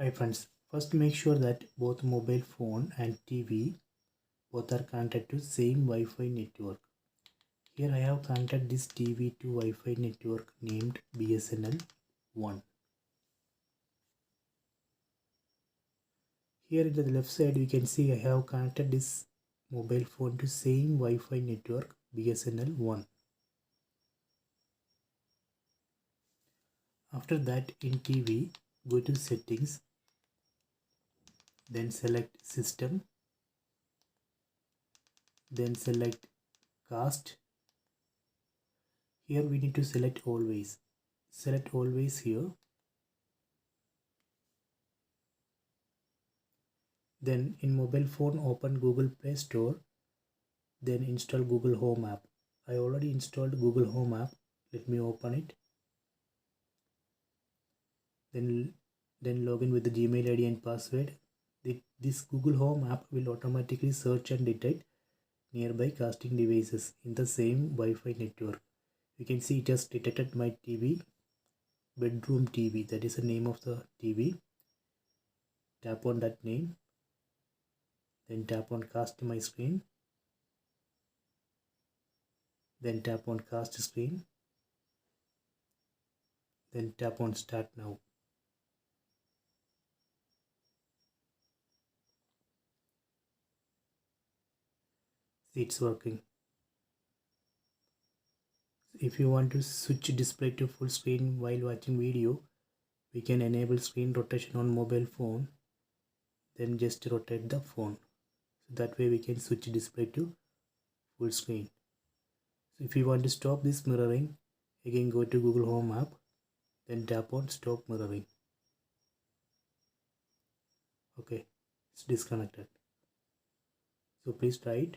Hi friends, first make sure that both mobile phone and TV both are connected to same Wi-Fi network. Here I have connected this TV to Wi-Fi network named BSNL 1. Here in the left side we can see I have connected this mobile phone to same Wi-Fi network BSNL 1. After that in TV go to settings, then select system, then select cast. Here we need to select always. Select always here. Then in mobile phone open Google Play Store, then install Google Home app. I already installed Google Home app. Let me open it. Then log in with the Gmail ID and password. This Google Home app will automatically search and detect nearby casting devices in the same Wi-Fi network. You can see it has detected my TV, bedroom TV. That is the name of the TV. Tap on that name. Then tap on cast my screen. Then tap on cast screen. Then tap on start now. See, it's working. If you want to switch display to full screen while watching video, we can enable screen rotation on mobile phone. Then just rotate the phone. So that way we can switch display to full screen. So if you want to stop this mirroring, again go to Google Home app. Then tap on stop mirroring. Okay, it's disconnected. So please try it.